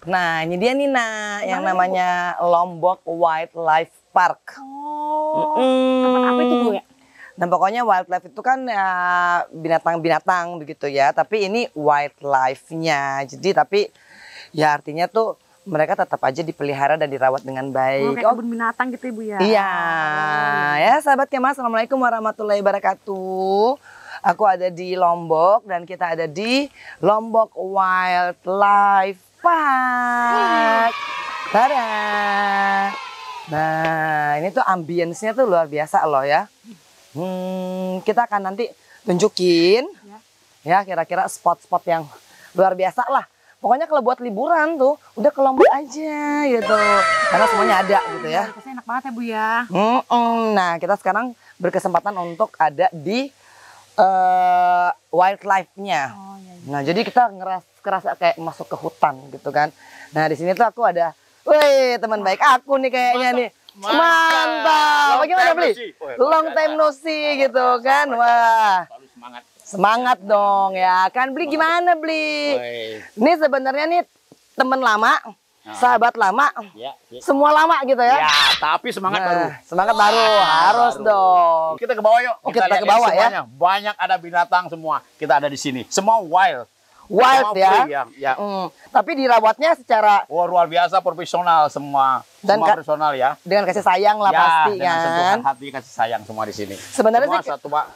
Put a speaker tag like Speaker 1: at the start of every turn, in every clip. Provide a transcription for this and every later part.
Speaker 1: Nah, ini dia nih, Nak, yang namanya Lombok Wildlife Park.
Speaker 2: Oh, tempat apa itu, Bu ya?
Speaker 1: Nah, pokoknya wildlife itu kan ya binatang-binatang begitu ya, tapi ini wildlife-nya. Jadi tapi ya artinya tuh mereka tetap aja dipelihara dan dirawat dengan baik.
Speaker 2: Oh, kayak kebun binatang gitu, Ibu ya?
Speaker 1: Iya, ya sahabat Kemas, Assalamualaikum warahmatullahi wabarakatuh. Aku ada di Lombok dan kita ada di Lombok Wildlife Park. Tada! Nah, ini tuh ambience-nya tuh luar biasa loh ya. Kita akan nanti tunjukin ya kira-kira spot-spot yang luar biasa lah. Pokoknya kalau buat liburan tuh udah ke Lombok aja gitu. Karena semuanya ada gitu ya.
Speaker 2: Kualitasnya enak banget ya, Bu ya.
Speaker 1: Nah, kita sekarang berkesempatan untuk ada di wildlife-nya.
Speaker 2: Oh, iya, iya.
Speaker 1: Nah, jadi kita ngerasa kayak masuk ke hutan gitu kan. Nah, di sini tuh aku ada, wih, teman baik aku nih kayaknya nih. Mantap. Bagaimana, Bli? Long time no see gitu kan. Wah. Semangat dong ya. Kan Bli gimana, Bli? Ini sebenarnya nih teman lama, sahabat lama. Semua lama gitu ya.
Speaker 3: Ya, tapi semangat baru.
Speaker 1: Semangat baru harus dong.
Speaker 3: Kita ke bawah yuk.
Speaker 1: Oh, kita
Speaker 3: lihat
Speaker 1: ke bawah ya.
Speaker 3: semuanya. Banyak ada binatang semua. Kita ada di sini. Semua wild.
Speaker 1: Wild
Speaker 3: Semua
Speaker 1: ya.
Speaker 3: free, ya.
Speaker 1: Tapi dirawatnya secara
Speaker 3: luar biasa profesional semua.
Speaker 1: Dan
Speaker 3: semua profesional ya.
Speaker 1: dengan kasih sayang lah
Speaker 3: Ya,
Speaker 1: pasti
Speaker 3: dengan sentuhan
Speaker 1: kan.
Speaker 3: hati kasih sayang semua di sini.
Speaker 1: Sebenarnya
Speaker 3: semua
Speaker 1: sih
Speaker 3: satu, Pak.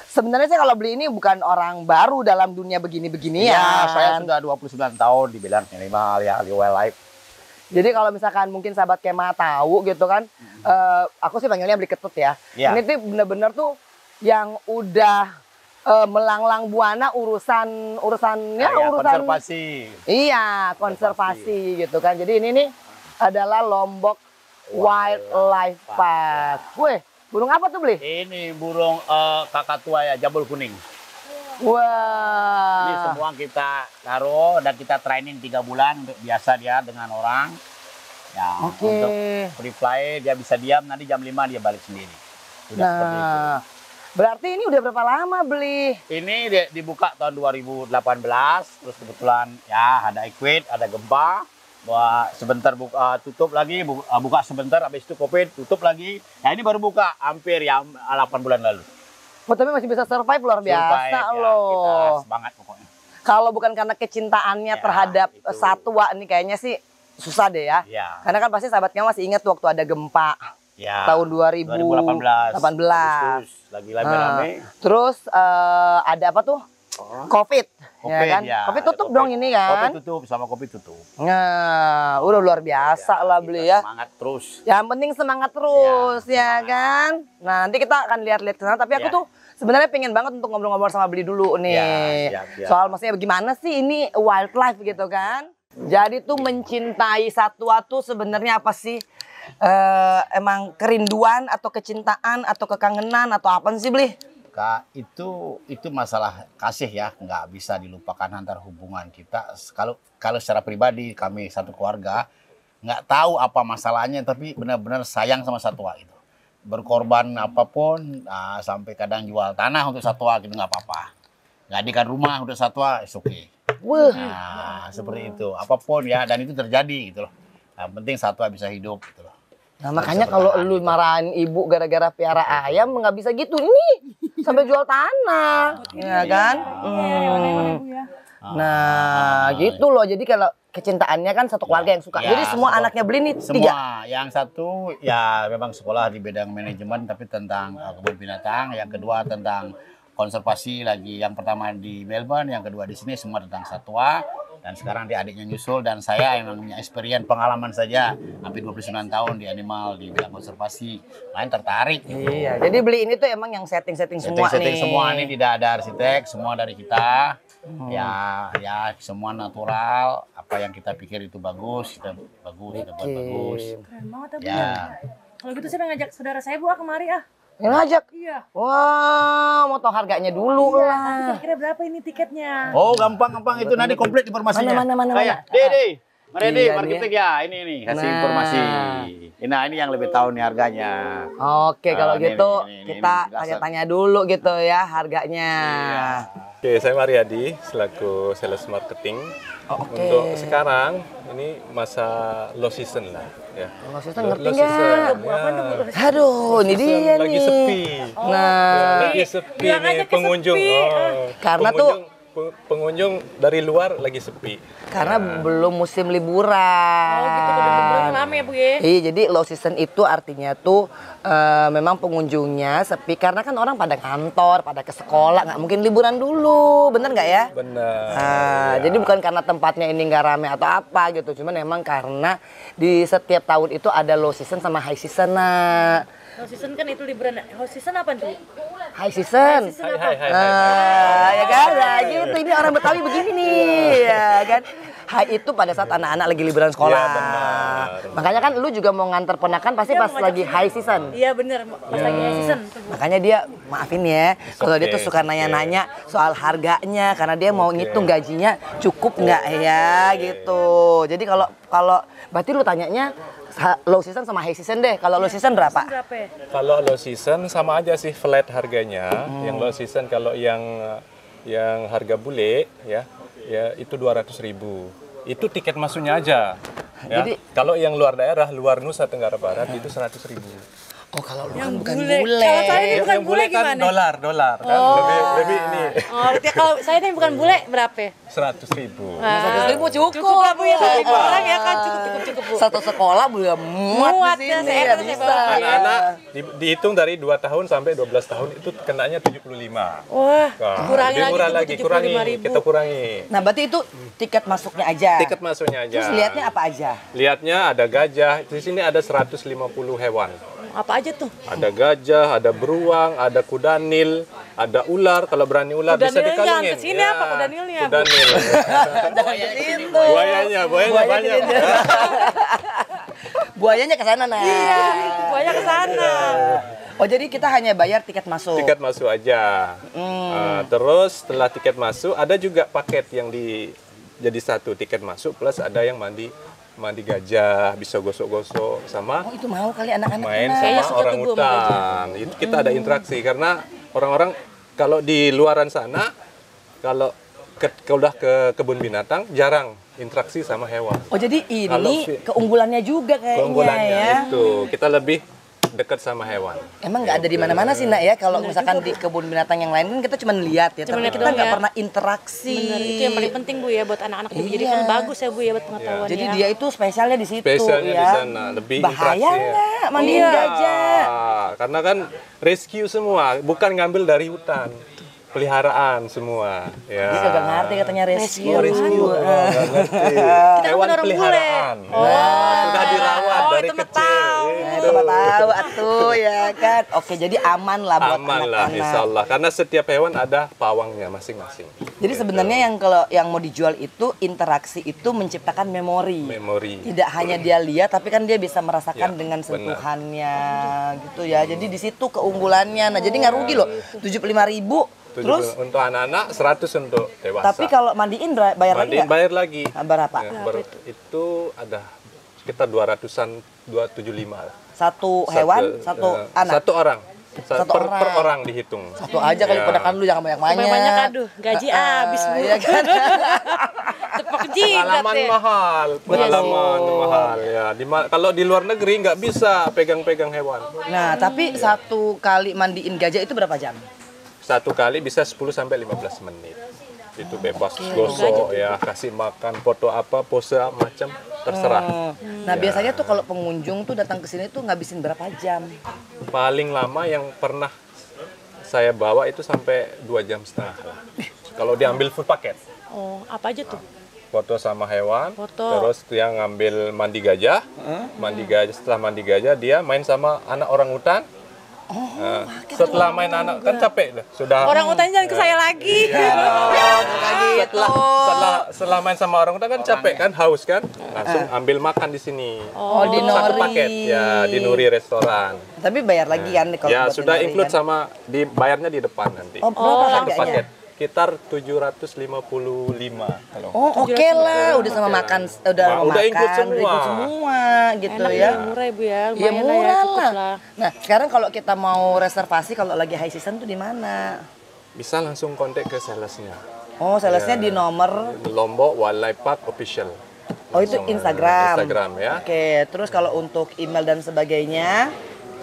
Speaker 1: Sebenarnya sih kalau Bli ini bukan orang baru dalam dunia begini-beginian.
Speaker 3: Ya, saya sudah 29 tahun di bidang animal ya, di wildlife.
Speaker 1: Jadi kalau misalkan mungkin sahabat Kema tahu gitu kan, aku sih panggilnya Bli Ketut ya.
Speaker 3: Ya.
Speaker 1: Ini tuh bener-bener tuh yang udah melanglang buana urusannya urusan
Speaker 3: konservasi.
Speaker 1: Iya, konservasi gitu kan. Jadi ini nih adalah Lombok Wildlife Park. Wih, burung apa tuh, Bli?
Speaker 3: Ini burung kakatua ya, jambul kuning.
Speaker 1: Wah.
Speaker 3: Ini semua kita taruh dan kita training 3 bulan biasa dia dengan orang. Ya, untuk free fly dia bisa diam, nanti jam 5 dia balik sendiri. Sudah seperti itu.
Speaker 1: Berarti ini udah berapa lama Bli?
Speaker 3: Ini dibuka tahun 2018, terus kebetulan ya ada equate, ada gempa. Sebentar tutup lagi, buka sebentar, habis itu COVID, tutup lagi. Nah ini baru buka hampir ya 8 bulan lalu.
Speaker 1: Oh, tapi masih bisa survive, luar biasa loh.
Speaker 3: Kita semangat pokoknya.
Speaker 1: Kalau bukan karena kecintaannya terhadap
Speaker 3: itu.
Speaker 1: satwa nih kayaknya sih susah deh ya.
Speaker 3: Ya.
Speaker 1: Karena kan pasti sahabatnya masih ingat waktu ada gempa.
Speaker 3: Ya,
Speaker 1: tahun 2018.
Speaker 3: Agustus, lagi rame-rame.
Speaker 1: Terus ada apa tuh? COVID, ya kan?
Speaker 3: ya,
Speaker 1: COVID tutup dong ini kan?
Speaker 3: COVID tutup, sama COVID tutup.
Speaker 1: Nah, udah luar biasa lah Bli ya.
Speaker 3: Semangat terus.
Speaker 1: Yang penting semangat terus ya kan. Nah, nanti kita akan lihat-lihat ke sana. Tapi aku tuh sebenarnya pengen banget untuk ngobrol-ngobrol sama Bli dulu nih.
Speaker 3: Siap.
Speaker 1: Soal maksudnya bagaimana sih ini wildlife gitu kan. Jadi tuh mencintai satwa tuh sebenarnya apa sih? Emang kerinduan atau kecintaan atau kekangenan atau apa sih Bli?
Speaker 3: Kak, itu masalah kasih ya, nggak bisa dilupakan antara hubungan kita. Kalau secara pribadi kami satu keluarga nggak tahu apa masalahnya, tapi benar-benar sayang sama satwa itu. Berkorban apapun, sampai kadang jual tanah untuk satwa gitu nggak apa-apa. Ngadikan rumah untuk satwa, it's okay. Nah, seperti itu. Apapun ya, dan itu terjadi gitu loh. Yang penting satwa bisa hidup gitu loh.
Speaker 1: Nah makanya kalau lu marahin ibu gara-gara piara ayam nggak bisa gitu nih sampai jual tanah, ya kan? Nah gitu loh. Jadi kalau kecintaannya kan satu keluarga yang suka. Jadi semua anaknya Bli nih
Speaker 3: semua.
Speaker 1: 3.
Speaker 3: Yang satu ya memang sekolah di bidang manajemen tapi tentang kebun binatang. Yang kedua tentang konservasi lagi. Yang pertama di Melbourne, yang kedua di sini semua tentang satwa. Dan sekarang dia adiknya nyusul dan saya emang punya experience pengalaman saja hampir 29 tahun di animal di bidang konservasi. Lain tertarik gitu.
Speaker 1: Iya, jadi Bli ini tuh emang yang setting semua nih.
Speaker 3: Semua ini tidak ada arsitek, semua dari kita. Ya semua natural, apa yang kita pikir itu bagus, kita buat bagus.
Speaker 2: Keren banget
Speaker 3: ya.
Speaker 2: Kalau gitu saya ngajak saudara saya Bu kemari
Speaker 1: Yang ngajak?
Speaker 2: Iya.
Speaker 1: Wah, mau tahu harganya dulu lah.
Speaker 2: Kira-kira berapa ini tiketnya?
Speaker 3: Oh, gampang itu nanti komplit informasinya.
Speaker 1: Mana.
Speaker 3: Kayak, Dede,
Speaker 1: Iya,
Speaker 3: marketing ya, ini kasih informasi. Nah, ini yang lebih tahu nih harganya.
Speaker 1: Oke, kalau gitu
Speaker 3: ini,
Speaker 1: kita
Speaker 3: ini,
Speaker 1: tanya-tanya dulu gitu ya harganya.
Speaker 3: Iya.
Speaker 4: Oke, saya Mariadi selaku sales marketing.
Speaker 1: Oke.
Speaker 4: Untuk sekarang ini masa low season lah ya.
Speaker 1: Low season ngerti
Speaker 4: Low
Speaker 1: nggak?
Speaker 4: season, ya.
Speaker 1: Aduh, ini
Speaker 4: Season
Speaker 1: dia
Speaker 4: lagi
Speaker 1: nih.
Speaker 4: sepi.
Speaker 1: Nah,
Speaker 4: Lagi sepi
Speaker 2: bilang aja
Speaker 4: nih
Speaker 2: ke
Speaker 4: pengunjung.
Speaker 2: sepi.
Speaker 1: Karena
Speaker 4: pengunjung dari luar lagi sepi.
Speaker 1: karena belum musim liburan.
Speaker 2: Oh gitu, bener-bener lama ya Bu ya.
Speaker 1: Iya, jadi low season itu artinya tuh memang pengunjungnya sepi karena kan orang pada kantor, pada ke sekolah, nggak mungkin liburan dulu, bener nggak ya?
Speaker 4: Benar.
Speaker 1: Nah, jadi bukan karena tempatnya ini nggak rame atau apa gitu, cuman memang karena di setiap tahun itu ada low season sama high season, nak.
Speaker 2: Low season kan itu liburan. Low season apa tuh?
Speaker 1: High season.
Speaker 2: Season
Speaker 4: Hai
Speaker 2: apa?
Speaker 4: hai hai.
Speaker 1: Ya kan, nah, gitu. Ini orang Betawi begini nih, ya kan. High itu pada saat anak-anak lagi liburan sekolah.
Speaker 4: Iya, benar.
Speaker 1: Makanya kan lu juga mau nganter ponakan pasti
Speaker 2: Iya,
Speaker 1: pas
Speaker 2: mau
Speaker 1: lagi
Speaker 2: ngajak
Speaker 1: high season.
Speaker 2: Iya bener, pas lagi high season. tuh, Bu.
Speaker 1: Makanya dia maafin ya, kalau dia
Speaker 4: okay,
Speaker 1: tuh suka
Speaker 4: it's
Speaker 1: nanya-nanya soal harganya karena dia mau ngitung gajinya cukup nggak ya gitu. Jadi kalau berarti lu tanyanya low season sama high season deh. Kalau low season berapa?
Speaker 2: Season berapa ya?
Speaker 4: Kalau low season sama aja sih flat harganya. Yang low season kalau yang harga bule ya itu 200.000. Itu tiket masuknya aja. Ya.
Speaker 1: Jadi-
Speaker 4: kalau yang luar daerah, luar Nusa Tenggara Barat itu 100.000.
Speaker 1: Oh, kalau lu kan
Speaker 2: Yang
Speaker 1: bukan
Speaker 2: bule.
Speaker 1: bule.
Speaker 2: Kalau saya ini bukan
Speaker 4: yang
Speaker 2: bule
Speaker 4: kan
Speaker 2: gimana?
Speaker 4: dolar kan lebih ini
Speaker 2: Oh, berarti kalau saya ini bukan bule berapa ya?
Speaker 4: 100.000.
Speaker 1: 100.000 cukup.
Speaker 2: Cukup lah Bu ya, kalau lima orang ya kan cukup Bu.
Speaker 1: Satu sekolah belum muat
Speaker 2: Muat
Speaker 1: di
Speaker 2: ya,
Speaker 1: sini,
Speaker 2: saya
Speaker 1: ya
Speaker 2: terus saya
Speaker 1: bisa.
Speaker 2: bawa.
Speaker 4: Anak-anak dihitung dari 2 tahun sampai 12 tahun itu kenanya 75.
Speaker 2: Wah,
Speaker 4: Wah,
Speaker 2: kurangin
Speaker 4: lebih murah
Speaker 2: lagi
Speaker 4: lagi,
Speaker 2: Bu,
Speaker 4: kurangi,
Speaker 2: 75.000.
Speaker 4: kita kurangi.
Speaker 1: Nah, berarti itu tiket masuknya aja.
Speaker 4: Tiket masuknya aja.
Speaker 1: Terus lihatnya apa aja?
Speaker 4: Lihatnya ada gajah, di sini ada 150 hewan.
Speaker 2: Apa aja tuh?
Speaker 4: Ada gajah, ada beruang, ada kuda nil, ada ular. Kalau berani ular
Speaker 2: Kuda
Speaker 4: bisa
Speaker 2: nil jangan
Speaker 4: dikalungin.
Speaker 2: kesini apa kuda nilnya, Bu?
Speaker 4: Kuda nil.
Speaker 1: Jangan ke situ.
Speaker 4: buayanya banyak.
Speaker 1: Buayanya ke sana, nah.
Speaker 2: Iya, buaya ke sana.
Speaker 1: Oh, jadi kita hanya bayar tiket masuk.
Speaker 4: Tiket masuk aja. Terus setelah tiket masuk ada juga paket yang jadi satu tiket masuk plus ada yang mandi gajah, bisa gosok-gosok sama
Speaker 1: Oh, itu mau kali anak-anak.
Speaker 4: main
Speaker 2: Kayaknya
Speaker 4: sama
Speaker 2: suka
Speaker 4: orang
Speaker 2: tuh gua sama
Speaker 4: hutan. Itu kita ada interaksi karena orang-orang kalau di luaran sana kalau udah ke kebun binatang jarang interaksi sama hewan.
Speaker 1: Oh, jadi
Speaker 4: Kalau
Speaker 1: ini keunggulannya juga kayaknya
Speaker 4: Keunggulannya
Speaker 1: ya.
Speaker 4: itu kita lebih dekat sama hewan.
Speaker 1: Emang nggak ada di mana-mana sih, Nak ya. Kalau misalkan di kebun binatang yang lain kan kita cuma lihat ya,
Speaker 2: Cuma
Speaker 1: tapi
Speaker 2: lihat
Speaker 1: kita
Speaker 2: doang
Speaker 1: nggak
Speaker 2: ya.
Speaker 1: pernah interaksi.
Speaker 2: Bener, itu yang paling penting Bu ya buat anak-anak Bu. Jadi
Speaker 1: Iya.
Speaker 2: kan bagus ya Bu ya buat pengetahuan
Speaker 1: Jadi
Speaker 2: ya.
Speaker 1: dia itu spesialnya di situ
Speaker 4: Spesialnya
Speaker 1: ya.
Speaker 4: di sana, lebih
Speaker 1: Bahaya
Speaker 4: interaksi ya.
Speaker 1: nggak mandiin
Speaker 4: Iya,
Speaker 1: gajah?
Speaker 4: karena kan rescue semua, bukan ngambil dari hutan. Peliharaan semua. Ya.
Speaker 1: Dia kagak ngerti katanya rescue.
Speaker 4: Rescue. Nggak ngerti.
Speaker 2: Kita kan
Speaker 4: Hewan
Speaker 2: orang bule.
Speaker 4: peliharaan. Sudah dirawat
Speaker 2: Oh,
Speaker 4: dari
Speaker 2: itu mah
Speaker 4: kecil.
Speaker 2: tahu.
Speaker 1: Nah, itu mah tahu atuh ya kan. Oke, jadi aman lah buat
Speaker 4: Aman lah,
Speaker 1: anak-anak.
Speaker 4: insya Allah. Karena setiap hewan ada pawangnya masing-masing.
Speaker 1: Jadi sebenarnya yang kalau yang mau dijual itu interaksi itu menciptakan memori.
Speaker 4: Memori.
Speaker 1: Tidak hanya dia lihat tapi kan dia bisa merasakan
Speaker 4: Ya,
Speaker 1: dengan
Speaker 4: benar.
Speaker 1: sentuhannya gitu ya. Jadi di situ keunggulannya. Nah, jadi nggak rugi loh. 75.000 terus
Speaker 4: Untuk anak-anak 100 untuk dewasa.
Speaker 1: tapi kalau mandiin bayar lagi
Speaker 4: mandiin
Speaker 1: nggak?
Speaker 4: bayar lagi.
Speaker 1: Nah, berapa?
Speaker 4: Ya, itu ada sekitar 200-an, 275.
Speaker 1: Satu hewan, satu anak.
Speaker 4: Satu orang.
Speaker 1: Satu
Speaker 4: per
Speaker 1: orang.
Speaker 4: orang dihitung.
Speaker 1: Satu aja kali
Speaker 4: Ya.
Speaker 1: ponakan lu jangan banyak-banyak.
Speaker 2: Banyak aduh, gaji habis Bu.
Speaker 1: Iya kan?
Speaker 2: Tepak jidat
Speaker 4: Pengalaman
Speaker 2: ya.
Speaker 4: mahal, pengalaman mahal ya. Kalau di luar negeri nggak bisa pegang-pegang hewan.
Speaker 1: Nah, tapi satu kali mandiin gajah itu berapa jam?
Speaker 4: Satu kali bisa 10 sampai 15 menit. Itu bebas gosok ya, kasih makan, foto apa, pose macam terserah.
Speaker 1: Nah, biasanya tuh kalau pengunjung tuh datang ke sini tuh ngabisin berapa jam?
Speaker 4: Paling lama yang pernah saya bawa itu sampai 2,5 jam lah. Kalau diambil full paket.
Speaker 2: Oh, apa aja tuh?
Speaker 4: Foto sama hewan,
Speaker 2: Foto.
Speaker 4: terus dia ngambil mandi gajah, setelah mandi gajah dia main sama anak orang hutan. Nah, setelah main anak kan capek sudah.
Speaker 2: Orang utannya jangan ke saya lagi.
Speaker 4: Setelah main sama orang hutan kan capek kan, haus kan, langsung ambil makan di sini.
Speaker 1: Oh, di
Speaker 4: Satu
Speaker 1: Nori.
Speaker 4: paket ya di Nuri restoran.
Speaker 1: Tapi bayar lagi kan kalau
Speaker 4: Ya
Speaker 1: buat
Speaker 4: sudah
Speaker 1: di Nori
Speaker 4: include
Speaker 1: kan?
Speaker 4: sama dibayarnya di depan nanti.
Speaker 1: Oh, berapa
Speaker 4: Satu
Speaker 1: harganya?
Speaker 4: paket. Sekitar 755 kalau.
Speaker 1: Oh, oke lah, udah sama makan, udah
Speaker 4: Wah,
Speaker 1: mau
Speaker 4: udah
Speaker 1: makan,
Speaker 4: include semua.
Speaker 1: udah ikut semua gitu
Speaker 2: Enak
Speaker 1: ya.
Speaker 2: ya, murah ya Bu ya.
Speaker 1: Iya
Speaker 2: Lumayan
Speaker 1: murah
Speaker 2: cukup
Speaker 1: lah. Nah, sekarang kalau kita mau reservasi kalau lagi high season tuh di mana?
Speaker 4: bisa langsung kontak ke salesnya.
Speaker 1: Oh, salesnya di nomor.
Speaker 4: Lombok Wildlife Park Official.
Speaker 1: Oh, itu
Speaker 4: Langsung,
Speaker 1: Instagram.
Speaker 4: Instagram ya.
Speaker 1: Oke, terus kalau untuk email dan sebagainya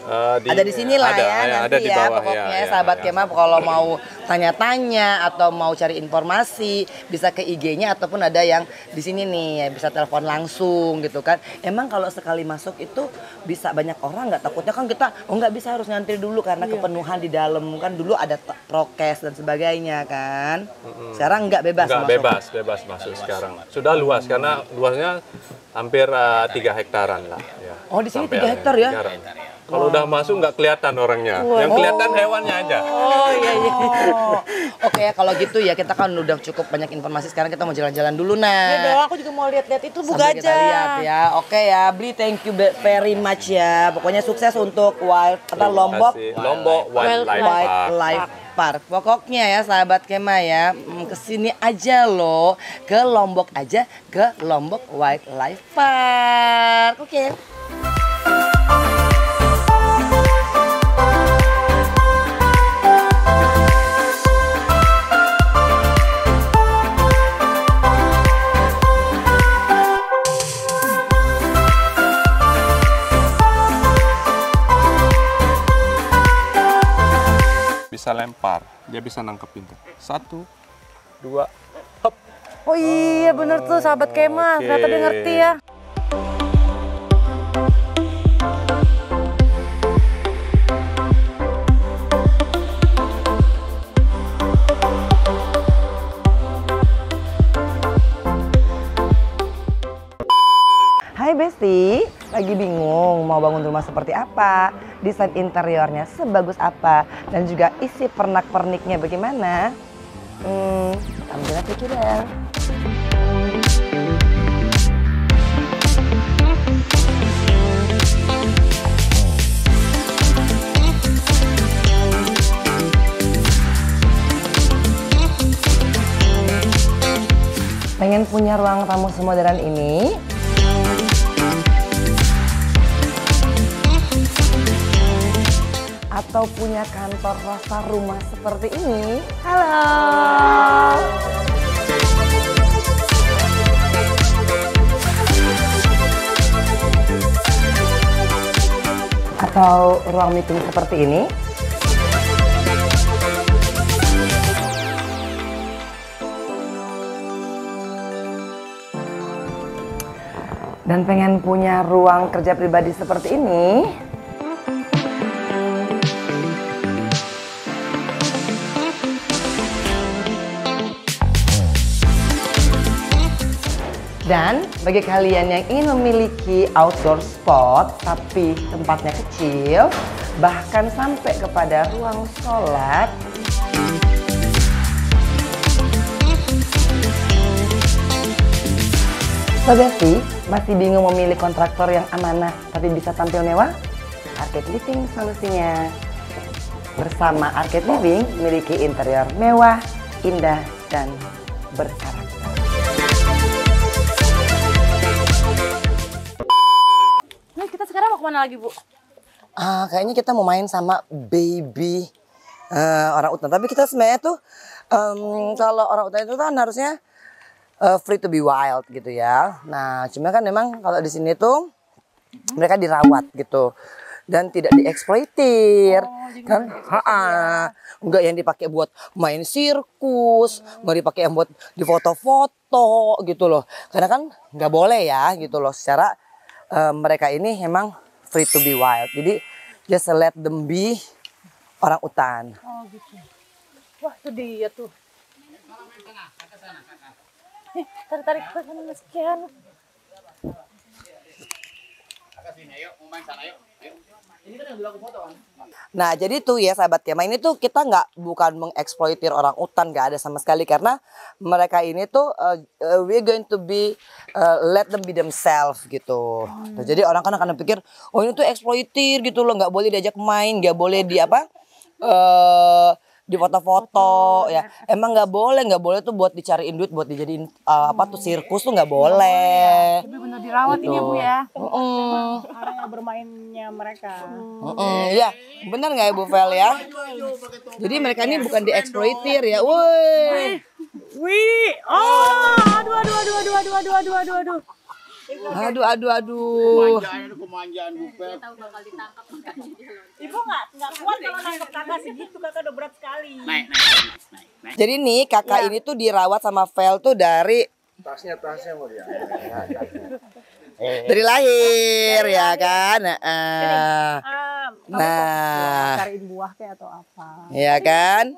Speaker 1: ada di sini lah
Speaker 4: ada,
Speaker 1: ya nanti
Speaker 4: ada di
Speaker 1: ya
Speaker 4: bawah,
Speaker 1: pokoknya
Speaker 4: ya,
Speaker 1: sahabat
Speaker 4: ya.
Speaker 1: Kemah kalau mau tanya-tanya atau mau cari informasi bisa ke IG-nya ataupun ada yang di sini nih ya bisa telepon langsung gitu kan. Emang kalau sekali masuk itu bisa banyak orang nggak? Takutnya kan kita nggak bisa harus ngantri dulu karena kepenuhan di dalam kan dulu ada prokes dan sebagainya kan. Sekarang nggak bebas
Speaker 4: Nggak,
Speaker 1: masuk.
Speaker 4: bebas masuk sekarang. Sudah luas karena luasnya hampir 3 hektaran lah. Ya.
Speaker 1: Oh, di sini
Speaker 4: Sampai
Speaker 1: 3 hektar ya?
Speaker 4: Kalau udah masuk nggak kelihatan orangnya, yang kelihatan hewannya aja.
Speaker 1: Oh iya iya. Oke ya kalau gitu ya kita kan udah cukup banyak informasi sekarang kita mau jalan-jalan dulu
Speaker 2: Ya
Speaker 1: nah.
Speaker 2: dong, aku juga mau lihat-lihat itu Bu
Speaker 1: Sambil kita lihat
Speaker 2: Gajah.
Speaker 1: ya. Oke ya, Bli very much ya. Pokoknya sukses untuk Lombok
Speaker 4: Lombok Wildlife Park.
Speaker 1: Wildlife Park. Pokoknya ya sahabat Kemah ya, kesini aja loh, ke Lombok aja, ke Lombok Wildlife Park. Oke.
Speaker 4: Bisa lempar, dia bisa nangkepin tuh. 1, 2, hop.
Speaker 2: Oh iya bener tuh sahabat Kemah,
Speaker 4: Oke.
Speaker 2: ternyata dia ngerti ya.
Speaker 1: Hai Besti, lagi bingung mau bangun rumah seperti apa, desain interiornya sebagus apa, dan juga isi pernak-perniknya bagaimana? Ambil pikiran. Pengen punya ruang tamu semodern ini? Atau punya kantor rasa rumah seperti ini? Halo! Atau ruang meeting seperti ini? Dan pengen punya ruang kerja pribadi seperti ini? Dan bagi kalian yang ingin memiliki outdoor spot tapi tempatnya kecil, bahkan sampai kepada ruang sholat, Besti masih bingung memilih kontraktor yang amanah tapi bisa tampil mewah? Arcade Living solusinya. Bersama Arcade Living memiliki interior mewah, indah, dan berkarakter.
Speaker 2: Nah kita sekarang mau kemana lagi Bu?
Speaker 1: Kayaknya kita mau main sama baby orang utan. Tapi kita sebenarnya tuh kalau orang utan itu kan harusnya free to be wild gitu ya. Nah, cuma kan memang kalau di sini tuh mereka dirawat gitu dan tidak dieksploitir kan? Enggak yang dipakai buat main sirkus, nggak dipakai yang buat difoto-foto gitu loh. Karena kan nggak boleh ya gitu loh. Secara mereka ini memang free to be wild. Jadi just let them be orang utan.
Speaker 2: Oh gitu. Wah itu dia tuh. Tarik ke sana sekian.
Speaker 1: Nah jadi tuh ya sahabat Kemah ini tuh kita bukan mengeksploitir orang utan, nggak ada sama sekali karena mereka ini tuh we're going to be let them be themselves gitu. Nah, jadi orang kan akan pikir oh ini tuh eksploitir gitu loh, nggak boleh diajak main, nggak boleh di foto-foto ya. Emang nggak boleh tuh buat dicariin duit, buat dijadiin apa tuh sirkus tuh nggak boleh.
Speaker 2: Tapi benar dirawat ini ya Bu ya.
Speaker 5: Area bermainnya mereka.
Speaker 1: Ya, benar nggak ya Bu Vel ya? Jadi mereka ini bukan dieksploitir ya. Woi.
Speaker 2: Wih, oh, aduh.
Speaker 1: Aduh.
Speaker 3: Kemanjaan Bupel.
Speaker 5: Ibu nggak kuat kalau nangkep kakak segitu, kakak udah berat sekali.
Speaker 3: Naik.
Speaker 1: Jadi nih kakak ini tuh dirawat sama Vel tuh dari
Speaker 6: Tasnya mau dia.
Speaker 1: dari lahir ya kan. Nah,
Speaker 5: Cariin buah kayak atau apa?
Speaker 1: ya kan.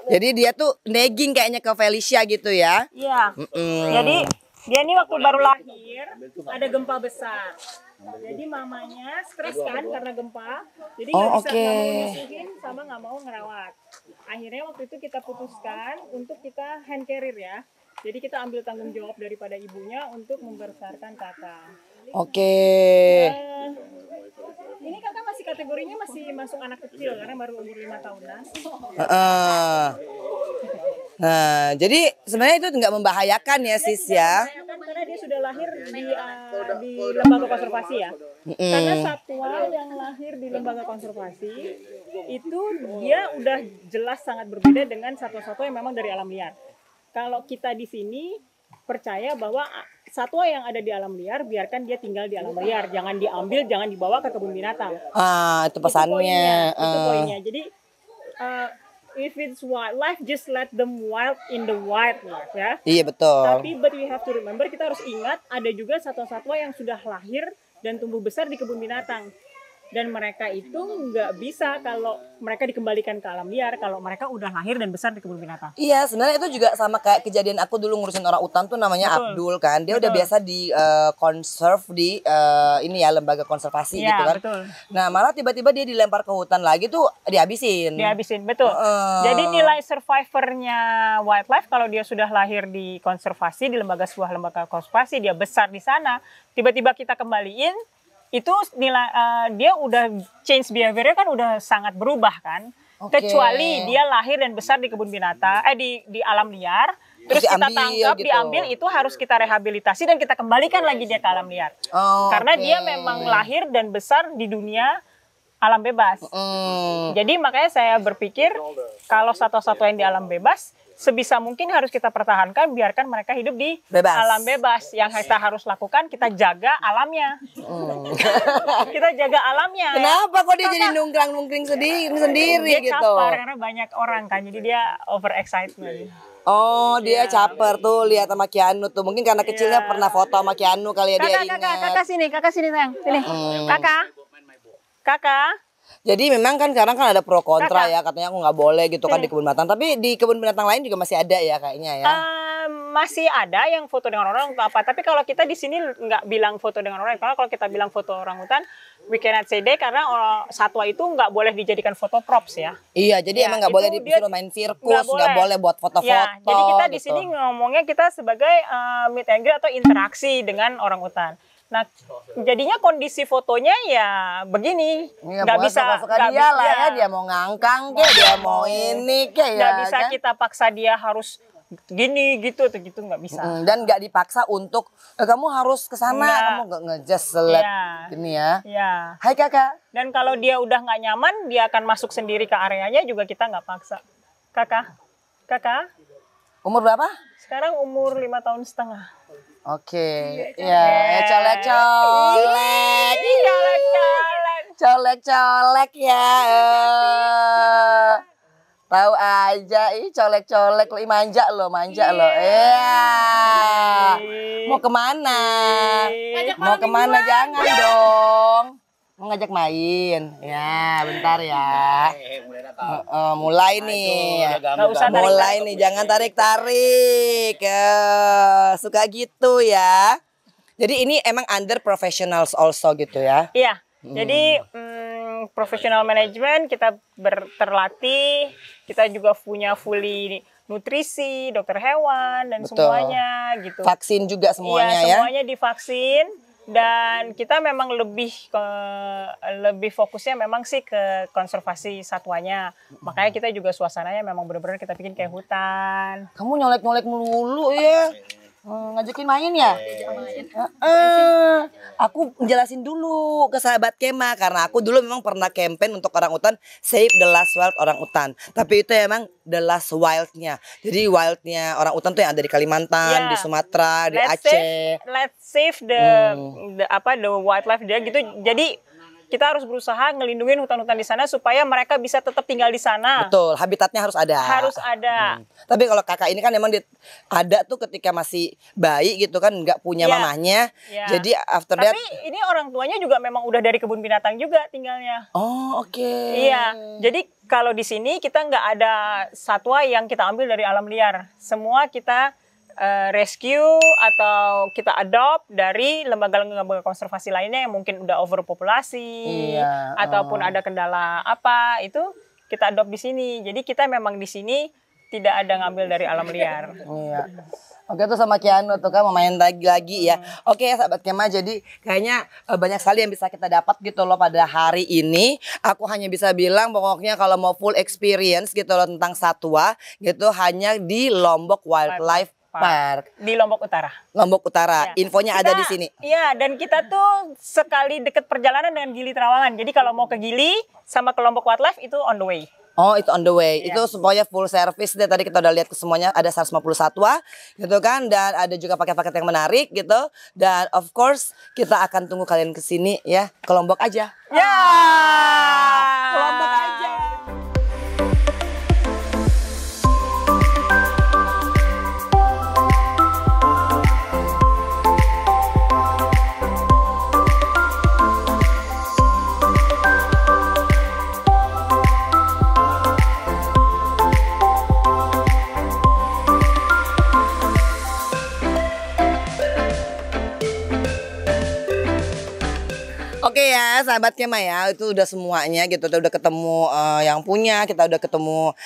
Speaker 1: Jadi dia tuh nagging kayaknya ke Felicia gitu ya.
Speaker 5: Iya. Jadi dia ini waktu baru lahir ada gempa besar. Jadi mamanya stres kan karena gempa. Jadi nggak bisa nggak mau nyusuin sama nggak mau ngerawat. Akhirnya waktu itu kita putuskan untuk kita hand carrier ya. Jadi kita ambil tanggung jawab daripada ibunya untuk membesarkan kakak. Ini kakak masih kategorinya masih masuk anak kecil karena baru umur 5 tahunan.
Speaker 1: Nah, jadi sebenarnya itu nggak membahayakan ya sis ya.
Speaker 5: Karena dia sudah lahir di lembaga konservasi ya. Karena satwa yang lahir di lembaga konservasi itu dia udah jelas sangat berbeda dengan satwa-satwa yang memang dari alam liar. Kalau kita di sini percaya bahwa satwa yang ada di alam liar biarkan dia tinggal di alam liar, jangan diambil, jangan dibawa ke kebun binatang.
Speaker 1: Itu pesannya.
Speaker 5: Itu poinnya. Jadi if it's wildlife, just let them wild in the wildlife ya.
Speaker 1: Iya betul.
Speaker 5: Tapi but we have to remember, kita harus ingat ada juga satwa-satwa yang sudah lahir dan tumbuh besar di kebun binatang. Dan mereka itu nggak bisa kalau mereka dikembalikan ke alam liar kalau mereka udah lahir dan besar di kebun binatang.
Speaker 1: Iya, sebenarnya itu juga sama kayak kejadian aku dulu ngurusin orang utan tuh namanya Abdul kan. Dia udah biasa di conserve di ini ya lembaga konservasi
Speaker 5: Iya,
Speaker 1: gitu kan.
Speaker 5: betul.
Speaker 1: Nah, malah tiba-tiba dia dilempar ke hutan lagi tuh dihabisin.
Speaker 5: Dihabisin, betul. Jadi nilai survivornya wildlife kalau dia sudah lahir di konservasi, di sebuah lembaga konservasi, dia besar di sana, tiba-tiba kita kembaliin, itu nilai dia udah change behavior-nya kan udah sangat berubah kan. Kecuali dia lahir dan besar di kebun binatang, di alam liar, terus kita tangkap, gitu. Diambil, itu harus kita rehabilitasi dan kita kembalikan lagi dia ke alam liar. Karena dia memang lahir dan besar di dunia alam bebas. Jadi makanya saya berpikir kalau satwa-satwa yang di alam bebas sebisa mungkin harus kita pertahankan, biarkan mereka hidup di alam bebas. Yang kita harus lakukan, kita jaga alamnya. Kita jaga alamnya.
Speaker 1: Kenapa kok dia jadi nungkrang-nungkring sendiri
Speaker 5: dia
Speaker 1: gitu?
Speaker 5: Dia caper karena banyak orang kan, jadi dia over excitement.
Speaker 1: Oh, dia caper tuh lihat sama Keanu tuh. Mungkin karena kecilnya pernah foto sama Keanu kali ya, dia ingat.
Speaker 5: Kakak sini sayang. Sini. Kakak.
Speaker 1: Jadi memang kan sekarang kan ada pro kontra ya, katanya aku nggak boleh gitu kan di kebun binatang. Tapi di kebun binatang lain juga masih ada ya kayaknya ya.
Speaker 5: Masih ada yang foto dengan orang atau apa. Tapi kalau kita di sini nggak bilang foto dengan orang. Karena kalau kita bilang foto orangutan, we cannot say that karena satwa itu nggak boleh dijadikan foto props ya.
Speaker 1: Iya, jadi emang nggak boleh disuruh main sirkus, nggak boleh buat foto-foto. Ya,
Speaker 5: jadi kita di sini ngomongnya kita sebagai meet and greet atau interaksi dengan orangutan. Nah, jadinya kondisi fotonya ya begini, nggak bisa
Speaker 1: dia lah ya, dia mau ngangkang ke, dia mau ini ke ya.
Speaker 5: Nggak bisa
Speaker 1: kan?
Speaker 5: kita paksa dia harus gini gitu atau gitu, nggak bisa.
Speaker 1: Dan nggak dipaksa untuk kamu harus ke sana, kamu nggak nge-just select ini ya.
Speaker 5: Iya.
Speaker 1: Hai kakak.
Speaker 5: Dan kalau dia udah nggak nyaman, dia akan masuk sendiri ke areanya juga kita nggak paksa. Kakak.
Speaker 1: Umur berapa?
Speaker 5: Sekarang umur 5,5 tahun.
Speaker 1: Oke, ya colek-colek ya. Tahu aja, colek-colek, manja lo. Mau kemana? Mau kemana? Jangan dong. Mau ngajak main, ya bentar ya. Mulai nih, jangan tarik-tarik. Suka gitu ya. Jadi ini emang under professionals also gitu ya?
Speaker 5: Iya, jadi professional management kita terlatih, kita juga punya fully nutrisi, dokter hewan dan semuanya gitu.
Speaker 1: Vaksin juga semuanya
Speaker 5: ya? Semuanya divaksin. Dan kita memang lebih fokusnya memang sih ke konservasi satwanya. Makanya kita juga suasananya memang benar-benar kita bikin kayak hutan.
Speaker 1: Kamu nyolek-nyolek melulu ya. Ngajakin main ya? Aku jelasin dulu ke sahabat Kema karena aku dulu memang pernah campaign untuk orang utan Save the Last Wild orang utan. Tapi itu emang the last wildnya. Jadi wildnya orang utan tuh yang ada di Kalimantan, di Sumatera, di Aceh.
Speaker 5: Let's save the wildlife dia gitu. Jadi kita harus berusaha ngelindungin hutan-hutan di sana supaya mereka bisa tetap tinggal di sana.
Speaker 1: Betul, habitatnya harus ada.
Speaker 5: Harus ada.
Speaker 1: Tapi kalau kakak ini kan emang ada tuh ketika masih bayi gitu kan, nggak punya mamahnya. Jadi after that.
Speaker 5: Tapi ini orang tuanya juga memang udah dari kebun binatang juga tinggalnya.
Speaker 1: Oh oke.
Speaker 5: Iya, jadi kalau di sini kita nggak ada satwa yang kita ambil dari alam liar. Semua kita rescue atau kita adopt dari lembaga-lembaga konservasi lainnya yang mungkin udah overpopulasi ataupun ada kendala apa, itu kita adopt di sini. Jadi kita memang di sini tidak ada ngambil dari alam liar.
Speaker 1: Iya. Oke tuh sama Kiano tuh kan mau main lagi ya. Oke sahabat Kema, jadi kayaknya banyak sekali yang bisa kita dapat gitu loh pada hari ini. Aku hanya bisa bilang pokoknya kalau mau full experience gitu loh tentang satwa gitu hanya di Lombok Wildlife Park.
Speaker 5: Di Lombok Utara.
Speaker 1: Lombok Utara. Infonya ada di sini.
Speaker 5: Iya, dan kita tuh sekali deket perjalanan dengan Gili Trawangan. Jadi kalau mau ke Gili sama ke Lombok Wildlife itu on the way.
Speaker 1: Oh itu on the way, itu semuanya full service deh. Tadi kita udah lihat ke semuanya ada 150 satwa gitu kan. Dan ada juga paket-paket yang menarik gitu. Dan of course kita akan tunggu kalian kesini ya, ke Lombok aja.
Speaker 5: Ya,
Speaker 1: ke Lombok aja. Oke ya sahabat Kema ya, itu udah semuanya gitu, udah ketemu yang punya, kita udah ketemu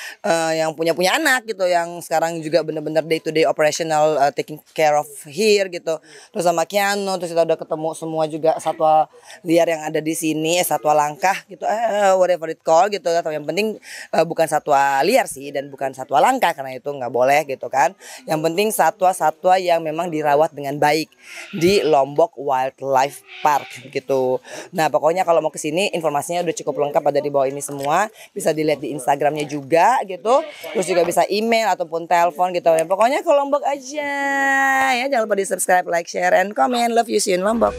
Speaker 1: yang punya anak gitu, yang sekarang juga bener-bener day to day operational taking care of here gitu. Terus sama Kiano, terus kita udah ketemu semua juga satwa liar yang ada di sini, satwa langka gitu, whatever it call gitu. Atau yang penting bukan satwa liar sih dan bukan satwa langka karena itu nggak boleh gitu kan. Yang penting satwa-satwa yang memang dirawat dengan baik di Lombok Wildlife Park gitu. Nah pokoknya kalau mau kesini informasinya udah cukup lengkap, ada di bawah ini semua. Bisa dilihat di Instagramnya juga gitu. Terus juga bisa email ataupun telepon gitu. Ya, pokoknya ke Lombok aja ya. Jangan lupa di subscribe, like, share, and comment. Love you, see you in Lombok.